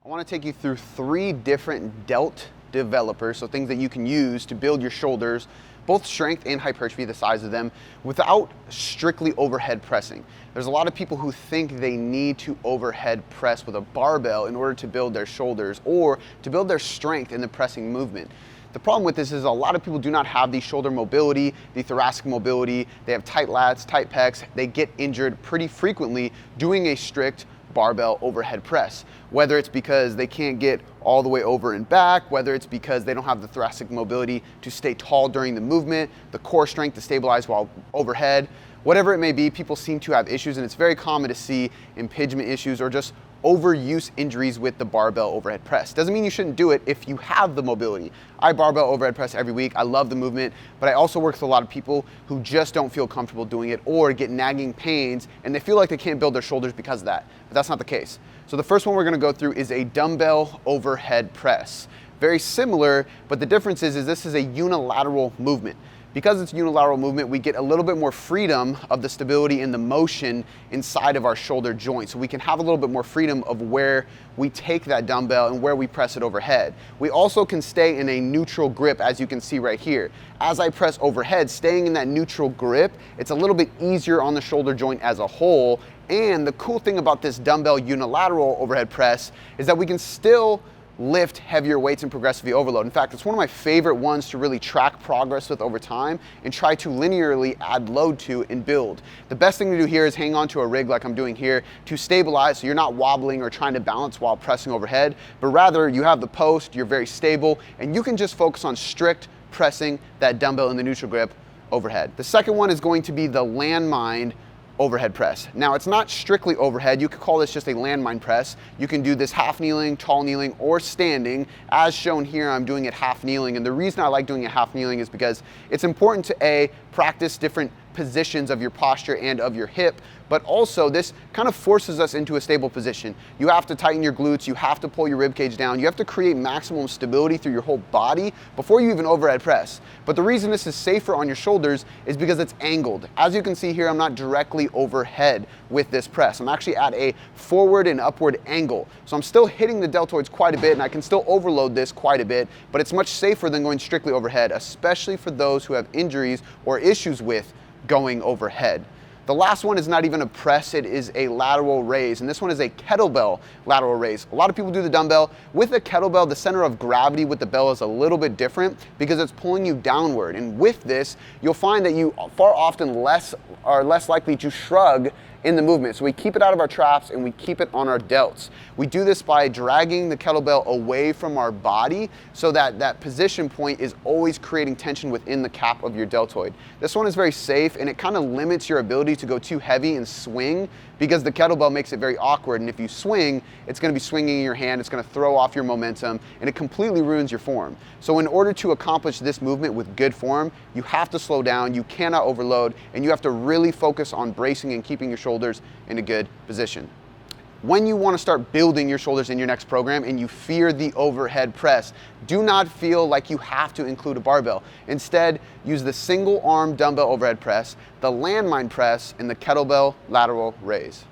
I want to take you through 3 different delt developers, so things that you can use to build your shoulders, both strength and hypertrophy, the size of them, without strictly overhead pressing. There's a lot of people who think they need to overhead press with a barbell in order to build their shoulders or to build their strength in the pressing movement. The problem with this is a lot of people do not have the shoulder mobility, the thoracic mobility. They have tight lats, tight pecs. They get injured pretty frequently doing a strict barbell overhead press, whether it's because they can't get all the way over and back, whether it's because they don't have the thoracic mobility to stay tall during the movement, the core strength to stabilize while overhead, whatever it may be. People seem to have issues, and it's very common to see impingement issues or just overuse injuries with the barbell overhead press. Doesn't mean you shouldn't do it if you have the mobility. I barbell overhead press every week. I love the movement, but I also work with a lot of people who just don't feel comfortable doing it or get nagging pains and they feel like they can't build their shoulders because of that, but that's not the case. So the first one we're gonna go through is a dumbbell overhead press. Very similar, but the difference is this is a unilateral movement. Because it's unilateral movement, we get a little bit more freedom of the stability and the motion inside of our shoulder joint. So we can have a little bit more freedom of where we take that dumbbell and where we press it overhead. We also can stay in a neutral grip, as you can see right here. As I press overhead, staying in that neutral grip, it's a little bit easier on the shoulder joint as a whole. And the cool thing about this dumbbell unilateral overhead press is that we can still lift heavier weights and progressively overload. In fact, it's one of my favorite ones to really track progress with over time and try to linearly add load to and build. The best thing to do here is hang on to a rig like I'm doing here to stabilize, so you're not wobbling or trying to balance while pressing overhead, but rather you have the post, you're very stable, and you can just focus on strict pressing that dumbbell in the neutral grip overhead. The second one is going to be the landmine overhead press. Now, it's not strictly overhead. You could call this just a landmine press. You can do this half kneeling, tall kneeling, or standing. As shown here, I'm doing it half kneeling. And the reason I like doing it half kneeling is because it's important to practice different positions of your posture and of your hip, but also this kind of forces us into a stable position. You have to tighten your glutes, you have to pull your rib cage down, you have to create maximum stability through your whole body before you even overhead press. But the reason this is safer on your shoulders is because it's angled. As you can see here, I'm not directly overhead with this press. I'm actually at a forward and upward angle. So I'm still hitting the deltoids quite a bit and I can still overload this quite a bit, but it's much safer than going strictly overhead, especially for those who have injuries or issues with going overhead. The last one is not even a press, it is a lateral raise, and this one is a kettlebell lateral raise. A lot of people do the dumbbell. With the kettlebell, the center of gravity with the bell is a little bit different because it's pulling you downward, and with this, you'll find that you far often are less likely to shrug in the movement. So we keep it out of our traps and we keep it on our delts. We do this by dragging the kettlebell away from our body so that that position point is always creating tension within the cap of your deltoid. This one is very safe and it kind of limits your ability to go too heavy and swing because the kettlebell makes it very awkward. And if you swing, it's going to be swinging in your hand, it's going to throw off your momentum, and it completely ruins your form. So in order to accomplish this movement with good form, you have to slow down, you cannot overload, and you have to really focus on bracing and keeping your shoulders in a good position. When you want to start building your shoulders in your next program and you fear the overhead press, do not feel like you have to include a barbell. Instead, use the single arm dumbbell overhead press, the landmine press, and the kettlebell lateral raise.